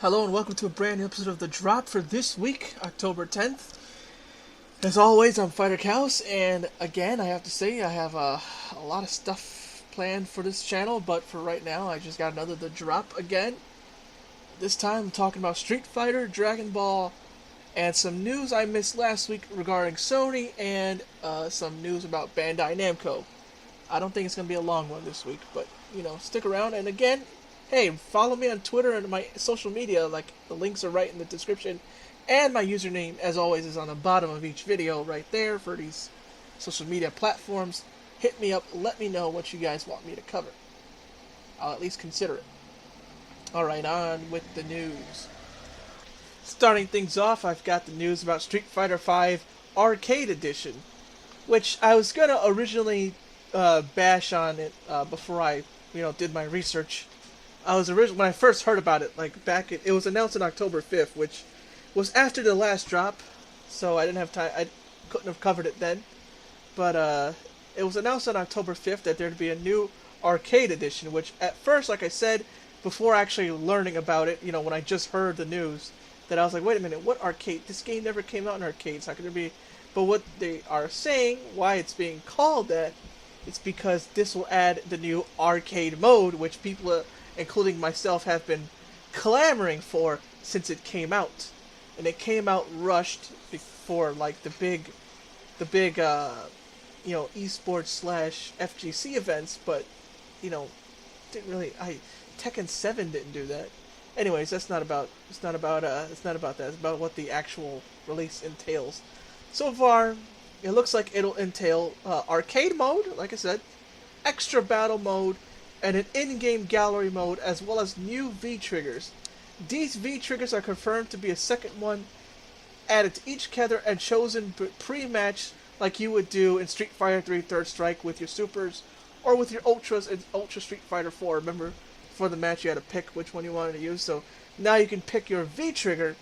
Hello and welcome to a brand new episode of The Drop for this week, October 10th. As always, I'm Fighter Cows, and again, I have to say, I have a lot of stuff planned for this channel, but for right now, I just got another The Drop again. This time, I'm talking about Street Fighter, Dragon Ball, and some news I missed last week regarding Sony, and some news about Bandai Namco. I don't think it's going to be a long one this week, but, stick around, and again, hey, follow me on Twitter and my social media, like the links are right in the description. And my username, as always, is on the bottom of each video right there for these social media platforms. Hit me up, let me know what you guys want me to cover. I'll at least consider it. Alright, on with the news. Starting things off, I've got the news about Street Fighter V Arcade Edition, which I was going to originally bash on it before I did my research. When I first heard about it, it was announced on October 5th, which was after the last drop, so I didn't have time, I couldn't have covered it then. But it was announced on October 5th that there'd be a new arcade edition, which at first, like I said, before actually learning about it, when I just heard the news, that I was like, wait a minute, what arcade? This game never came out in arcades, how could there be? But what they are saying, why it's being called that, it's because this will add the new arcade mode, which people including myself, have been clamoring for since it came out. And it came out rushed before, the big, esports / FGC events, but, didn't really, Tekken 7 didn't do that. Anyways, it's not about that, it's about what the actual release entails. So far, it looks like it'll entail, arcade mode, like I said, extra battle mode, and an in-game gallery mode, as well as new V-triggers. These V-triggers are confirmed to be a second one added to each character and chosen pre-match like you would do in Street Fighter 3 Third Strike with your Supers, or with your Ultras in Ultra Street Fighter 4. Remember, for the match you had to pick which one you wanted to use, so now you can pick your V-trigger,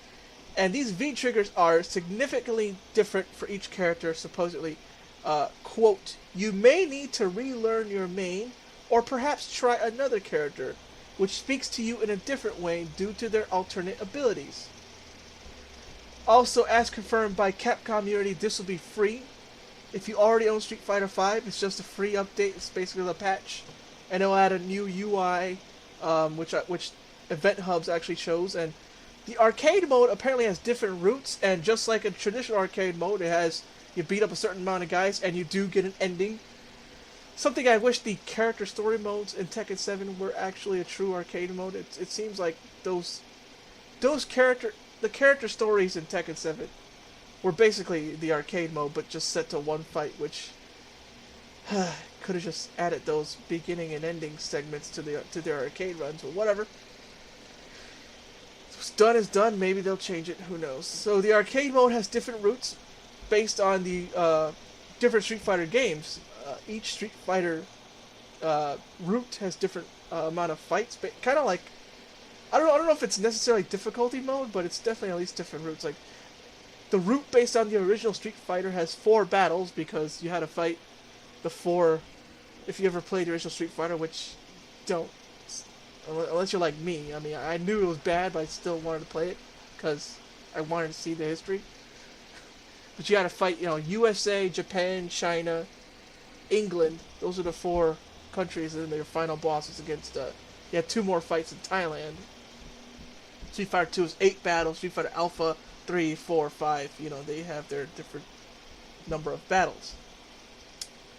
and these V-triggers are significantly different for each character, supposedly. Quote, you may need to relearn your main, or perhaps try another character, which speaks to you in a different way due to their alternate abilities. Also, as confirmed by Capcom Unity, this will be free. If you already own Street Fighter V, it's just a free update, it's basically a patch, and it'll add a new UI, which Event Hubs actually shows, and the arcade mode apparently has different routes, and just like a traditional arcade mode, it has, you beat up a certain amount of guys, and you do get an ending. Something I wish the character story modes in Tekken 7 were actually a true arcade mode. It seems like the character stories in Tekken 7 were basically the arcade mode, but just set to one fight, which could have just added those beginning and ending segments to their arcade runs, but whatever. What's done is done. Maybe they'll change it. Who knows? So the arcade mode has different routes based on the different Street Fighter games. Each Street Fighter route has different amount of fights, but kind of like, I don't know if it's necessarily difficulty mode, but it's definitely at least different routes. Like the route based on the original Street Fighter has 4 battles because you had to fight the 4. If you ever played the original Street Fighter, which don't, unless you're like me. I mean, I knew it was bad, but I still wanted to play it because I wanted to see the history. But you had to fight, USA, Japan, China, England. Those are the 4 countries, and then your final boss is against, you had 2 more fights in Thailand. Street Fighter 2 is 8 battles, Street Fighter Alpha, 3, 4, 5, they have their different number of battles.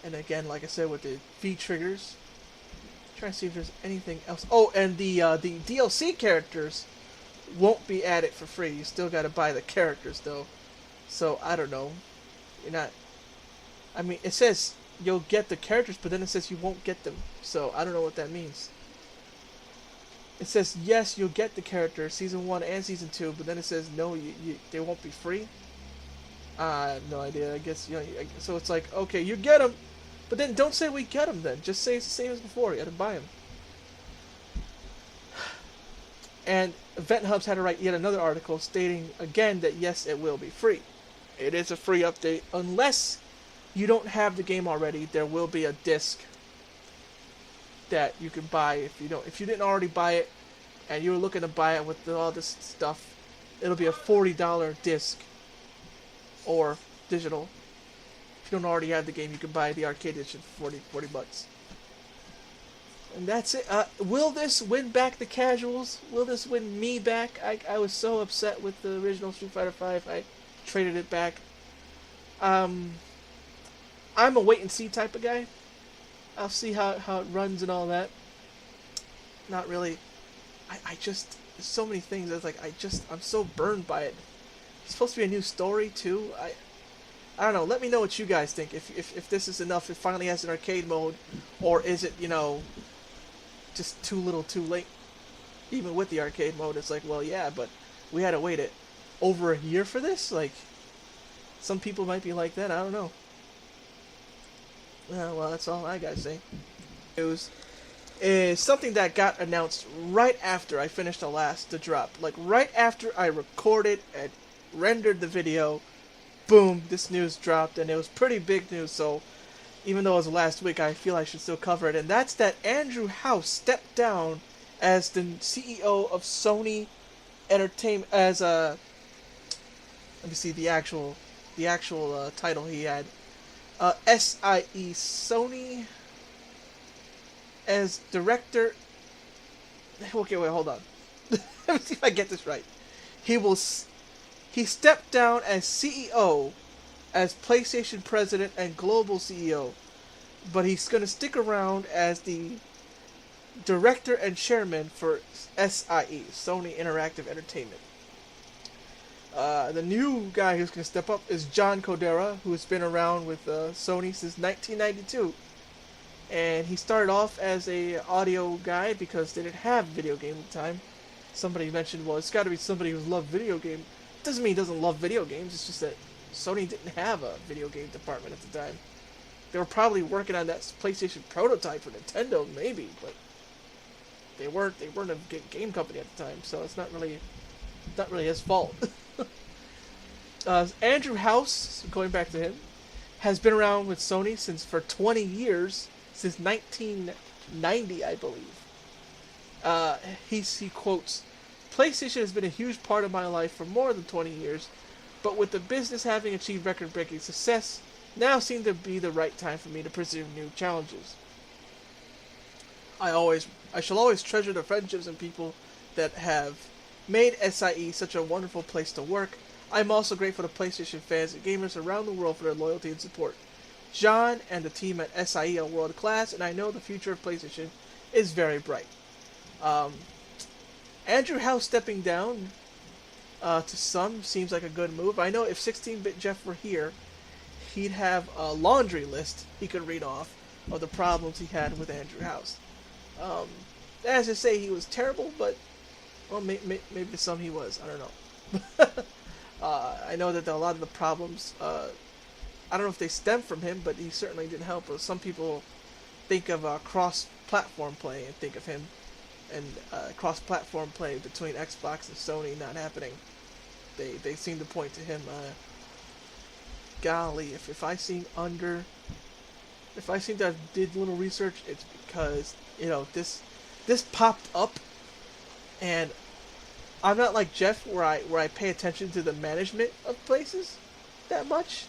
And again, like I said, with the V-triggers, trying to see if there's anything else. Oh, and the DLC characters won't be added for free. You still gotta buy the characters, though. So, I don't know. It says you'll get the characters, but then it says you won't get them. So I don't know what that means. It says yes, you'll get the character, season 1 and season 2, but then it says no, they won't be free. I have no idea. I guess so it's like, okay, you get them, but then don't say we get them. Then just say it's the same as before. You got to buy them. And Event Hubs had to write yet another article stating again that yes, it will be free. It is a free update unless you don't have the game already. There will be a disc that you can buy if you didn't already buy it, and you're looking to buy it with all this stuff, it'll be a $40 disc or digital. If you don't already have the game, you can buy the arcade edition for 40 bucks. And that's it. Will this win back the casuals? Will this win me back? I was so upset with the original Street Fighter V. I traded it back. I'm a wait and see type of guy. I'll see how it runs and all that. Not really. I just, there's so many things. I was like, I'm so burned by it. It's supposed to be a new story too. I don't know. Let me know what you guys think. If this is enough, it finally has an arcade mode, or is it, just too little, too late? Even with the arcade mode, it's like, well, yeah, but we had to wait over a year for this. Like, some people might be like that. I don't know. Well, that's all I gotta say. News is something that got announced right after I finished the drop. Like, right after I recorded and rendered the video, boom, this news dropped, and it was pretty big news, so even though it was last week, I feel I should still cover it, and that's that Andrew House stepped down as the CEO of Sony Entertainment, as let me see the actual title he had, SIE, Sony, as director. Okay, wait, hold on. Let me see if I get this right. He stepped down as CEO, as PlayStation President and Global CEO, but he's going to stick around as the Director and Chairman for SIE, Sony Interactive Entertainment. The new guy who's going to step up is John Codera, who's been around with Sony since 1992. And he started off as a audio guy because they didn't have video game at the time. Somebody mentioned, well, it's got to be somebody who loves video games. Doesn't mean he doesn't love video games, it's just that Sony didn't have a video game department at the time. They were probably working on that PlayStation prototype for Nintendo, maybe, but they weren't a game company at the time, so it's not really his fault. Andrew House, going back to him, has been around with Sony for 20 years, since 1990, I believe. He quotes, "PlayStation has been a huge part of my life for more than 20 years, but with the business having achieved record-breaking success, now seemed to be the right time for me to pursue new challenges. I shall always treasure the friendships and people that have made SIE such a wonderful place to work. I'm also grateful to PlayStation fans and gamers around the world for their loyalty and support. John and the team at SIE are world class, and I know the future of PlayStation is very bright." Andrew House stepping down to some seems like a good move. I know if 16-Bit Jeff were here, he'd have a laundry list he could read off of the problems he had with Andrew House. As I say, he was terrible, but well, maybe to some he was. I don't know. I know that a lot of the problems, I don't know if they stem from him, but he certainly didn't help. Some people think of cross-platform play and think of him, and cross-platform play between Xbox and Sony not happening. They seem to point to him. Golly, if I seem to have did little research, it's because this popped up, and I'm not like Jeff where I pay attention to the management of places that much.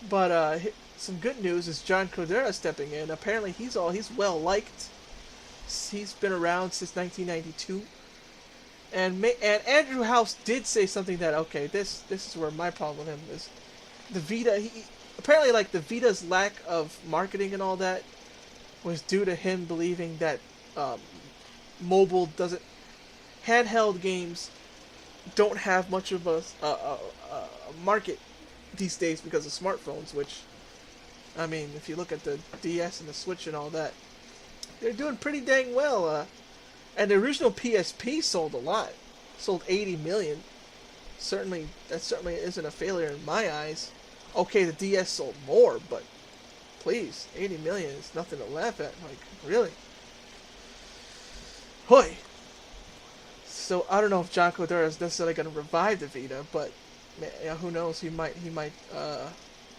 But some good news is John Codera stepping in. Apparently he's well liked. He's been around since 1992. And Andrew House did say something that, okay, this is where my problem with him is. The Vita, apparently like the Vita's lack of marketing and all that was due to him believing that handheld games don't have much of a market these days because of smartphones, which, I mean, if you look at the DS and the Switch and all that, they're doing pretty dang well. And the original PSP sold a lot. Sold 80 million. That certainly isn't a failure in my eyes. Okay, the DS sold more, but please, 80 million is nothing to laugh at. Like, really? Hoy! So, I don't know if John Codera is necessarily going to revive the Vita, but who knows? He might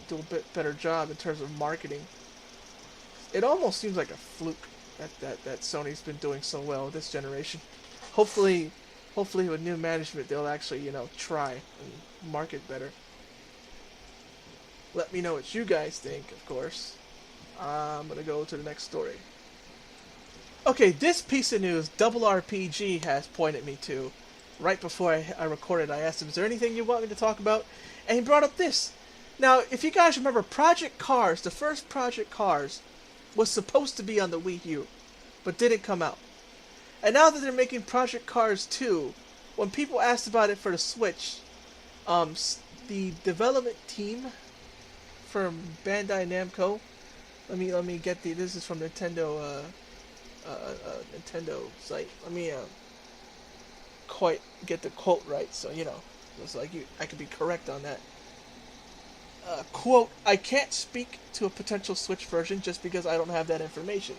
do a bit better job in terms of marketing. It almost seems like a fluke that Sony's been doing so well this generation. hopefully, hopefully with new management they'll actually try and market better. Let me know what you guys think, of course. I'm gonna go to the next story. Okay, this piece of news, Double RPG has pointed me to. Right before I recorded, I asked him, is there anything you want me to talk about? And he brought up this. Now, if you guys remember, Project Cars, the first Project Cars, was supposed to be on the Wii U, but didn't come out. And now that they're making Project Cars 2, when people asked about it for the Switch, the development team from Bandai Namco, let me get this is from Nintendo site. Let me quite get the quote right, so it's like I could be correct on that. Quote, I can't speak to a potential Switch version just because I don't have that information.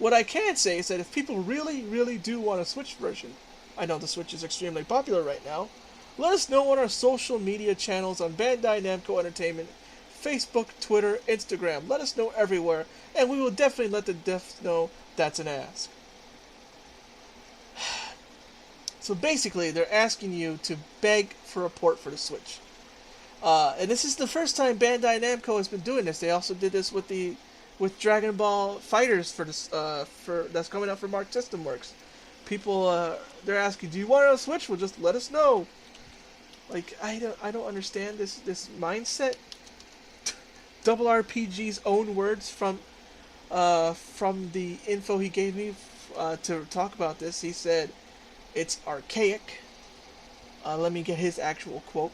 What I can say is that if people really, really do want a Switch version, I know the Switch is extremely popular right now, let us know on our social media channels on Bandai Namco Entertainment, Facebook, Twitter, Instagram. Let us know everywhere, and we will definitely let the devs know that's an ask. So basically, they're asking you to beg for a port for the Switch. And this is the first time Bandai Namco has been doing this. They also did this with Dragon Ball Fighters for that's coming out for Mark System Works. People they're asking, do you want it on Switch? Well, just let us know. Like I don't understand this mindset. Double RPG's own words from the info he gave me to talk about this. He said it's archaic. Let me get his actual quote.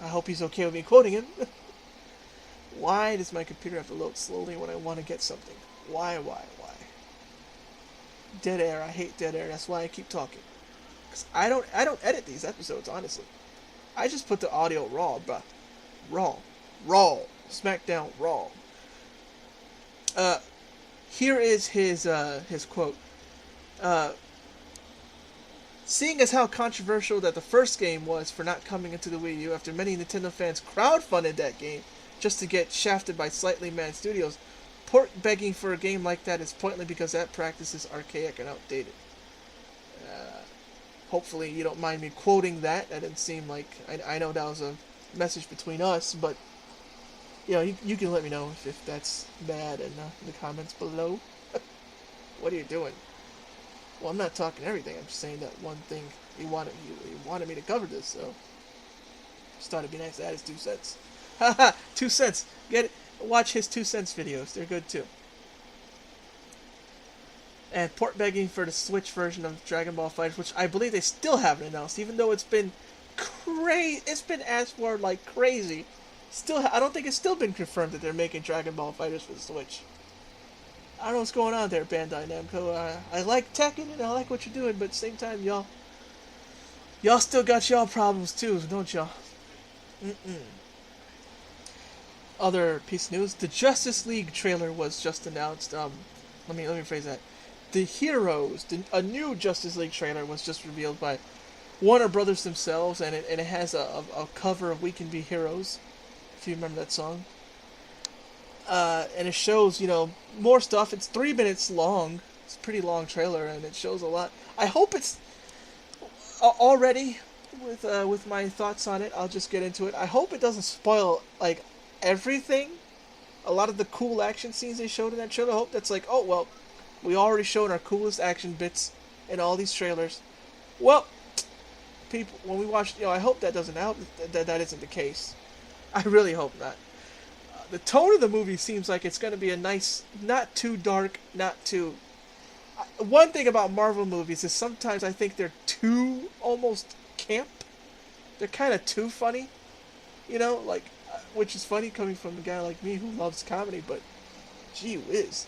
I hope he's okay with me quoting him. Why does my computer have to load slowly when I want to get something? Why? Dead air. I hate dead air. That's why I keep talking. 'Cause I don't edit these episodes, honestly. I just put the audio raw, bruh. Raw. SmackDown raw. Here is his quote. Seeing as how controversial that the first game was for not coming into the Wii U after many Nintendo fans crowdfunded that game just to get shafted by slightly mad studios, port begging for a game like that is pointless because that practice is archaic and outdated. Hopefully you don't mind me quoting that. That didn't seem like... I know that was a message between us, but you can let me know if that's bad in the comments below. What are you doing? Well, I'm not talking everything. I'm just saying that one thing he wanted me to cover this, so just thought it'd be nice to add his 2 cents. Haha, 2 cents. Get it? Watch his 2 cents videos. They're good too. And port begging for the Switch version of Dragon Ball FighterZ, which I believe they still haven't announced, even though it's been crazy. It's been asked for like crazy. Still, I don't think it's still been confirmed that they're making Dragon Ball FighterZ for the Switch. I don't know what's going on there, Bandai Namco. I like Tekken and I like what you're doing, but at the same time, y'all still got y'all problems too, don't y'all? Other piece of news: the Justice League trailer was just announced. Let me rephrase that. The Heroes, a new Justice League trailer was just revealed by Warner Brothers themselves, and it has a cover of "We Can Be Heroes," if you remember that song. And it shows, more stuff. It's 3 minutes long. It's a pretty long trailer, and it shows a lot. I hope it's already with my thoughts on it. I'll just get into it. I hope it doesn't spoil like everything. A lot of the cool action scenes they showed in that trailer. I hope that's like, oh well, we already showed our coolest action bits in all these trailers. Well, people, when we watch, I hope that doesn't that isn't the case. I really hope not. The tone of the movie seems like it's going to be a nice, not too dark, not too... One thing about Marvel movies is sometimes I think they're too almost camp. They're kind of too funny, which is funny coming from a guy like me who loves comedy, but gee whiz.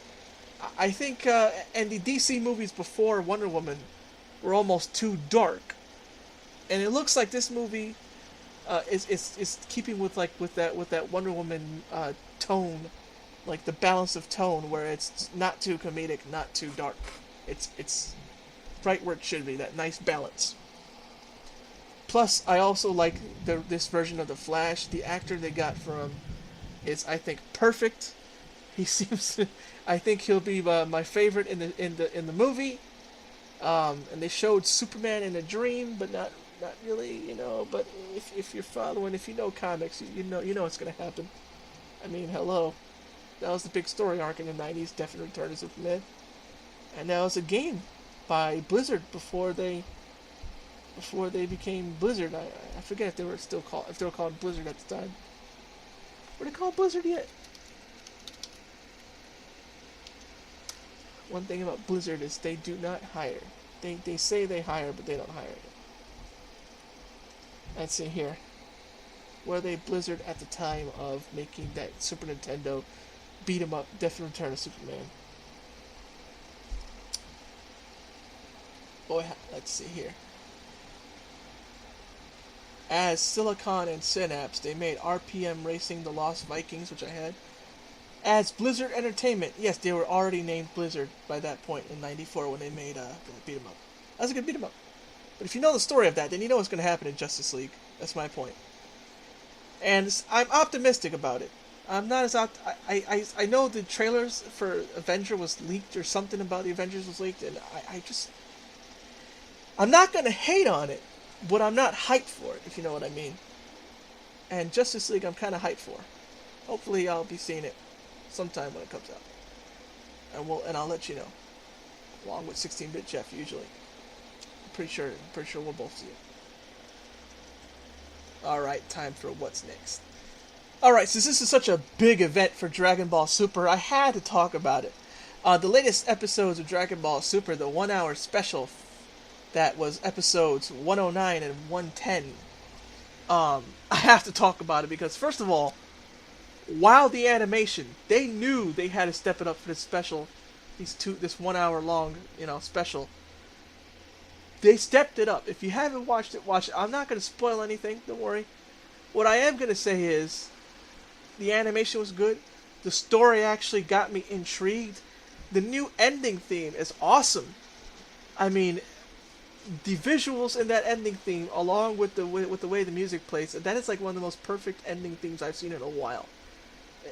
I think, and the DC movies before Wonder Woman were almost too dark. And it looks like this movie... is keeping with that Wonder Woman tone, like the balance of tone, where it's not too comedic, not too dark. It's right where it should be. That nice balance. Plus, I also like this version of the Flash. The actor they got for him is, I think, perfect. He seems. I think he'll be my favorite in the movie. And they showed Superman in a dream, but not really, you know. But if you're following, if you know comics, you know what's gonna happen. I mean, hello, that was the big story arc in the '90s, Definite Return of Superman, and that was a game by Blizzard before they became Blizzard. I forget if they were called Blizzard at the time. Were they called Blizzard yet? One thing about Blizzard is they do not hire. They say they hire, but they don't hire. Let's see here. Were they Blizzard at the time of making that Super Nintendo beat 'em up Definite Return of Superman? Boy, let's see here. As Silicon and Synapse, they made RPM Racing: The Lost Vikings, which I had. As Blizzard Entertainment, yes, they were already named Blizzard by that point in '94 when they made beat 'em up. That was a good beat 'em up. But if you know the story of that, then you know what's going to happen in Justice League. That's my point. And I'm optimistic about it. I'm not as I know the trailers for Avenger was leaked, or something about the Avengers was leaked, and I'm not going to hate on it, but I'm not hyped for it, if you know what I mean. And Justice League, I'm kind of hyped for. Hopefully, I'll be seeing it sometime when it comes out, and I'll let you know, along with 16-bit Jeff usually. I'm pretty sure we'll both see it. All right, time for what's next. All right, since this is such a big event for Dragon Ball Super, I had to talk about it. The latest episodes of Dragon Ball Super, the 1-hour special, that was episodes 109 and 110. I have to talk about it because, first of all, while the animation, they knew they had to step it up for this special, this 1 hour long, special. They stepped it up. If you haven't watched it, watch it. I'm not going to spoil anything, don't worry. What I am going to say is, the animation was good. The story actually got me intrigued. The new ending theme is awesome. I mean, the visuals in that ending theme, along with the way the music plays, that is like one of the most perfect ending themes I've seen in a while.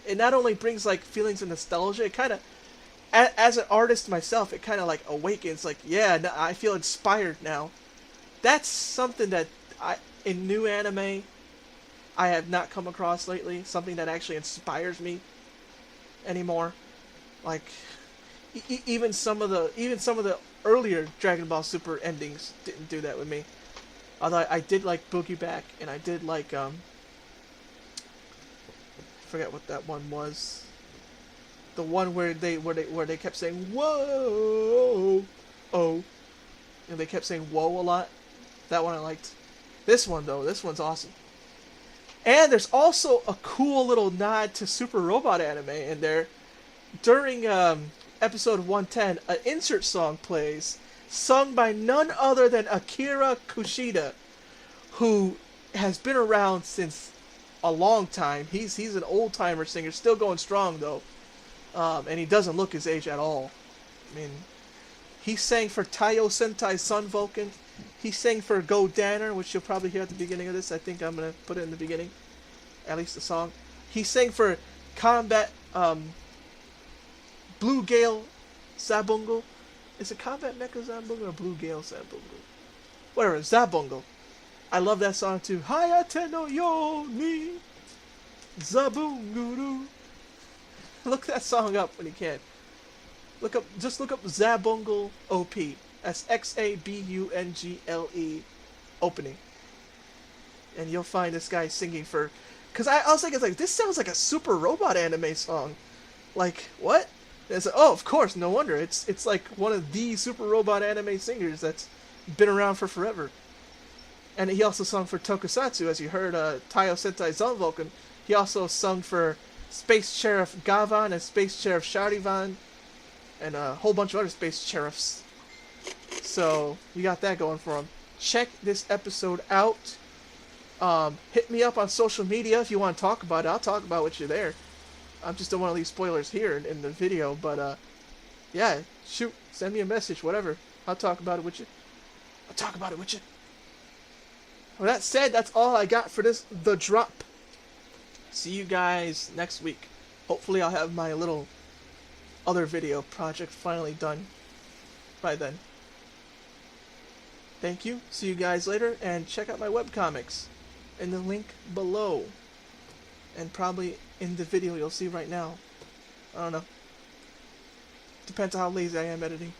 It not only brings like feelings of nostalgia, it kind of, as an artist myself, it kind of like awakens, like, yeah, I feel inspired now. That's something that in new anime, I have not come across lately. Something that actually inspires me anymore. Like, even some of the earlier Dragon Ball Super endings didn't do that with me. Although I did like Boogie Back, and I did like I forget what that one was. The one where they kept saying whoa, oh, and they kept saying whoa a lot. That one I liked. This one though, this one's awesome. And there's also a cool little nod to Super Robot Anime in there. During episode 110, an insert song plays, sung by none other than Akira Kushida, who has been around since a long time. He's an old-timer singer, still going strong though. And he doesn't look his age at all. I mean, he sang for Taiyo Sentai's Sun Vulcan. He sang for Go Danner, which you'll probably hear at the beginning of this. I think I'm going to put it in the beginning. At least the song. He sang for Combat Blue Gale Zabungle. Is it Combat Mecha Zabungle or Blue Gale Zabungle? Whatever, Zabungle. I love that song too. Hayate no yo ni Zabunguru. Look that song up when you can. Just look up Zabungle OP. That's Xabungle opening. And you'll find this guy singing for... Because I was thinking, like, this sounds like a Super Robot Anime song. Like, what? And it's like, oh, of course, no wonder. It's like one of the Super Robot Anime singers that's been around for forever. And he also sung for Tokusatsu, as you heard, Taiyo Sentai Sun Vulcan. He also sung for Space Sheriff Gavan and Space Sheriff Charivan, and a whole bunch of other Space Sheriffs. So, you got that going for him. Check this episode out. Hit me up on social media if you want to talk about it. I'll talk about it with you there. I just don't want to leave spoilers here in the video, but, yeah, shoot, send me a message, whatever. I'll talk about it with you. With that said, that's all I got for this The Drop. See you guys next week. Hopefully I'll have my little other video project finally done by then. Thank you. See you guys later, and check out my webcomics in the link below. And probably in the video you'll see right now. I don't know. Depends on how lazy I am editing.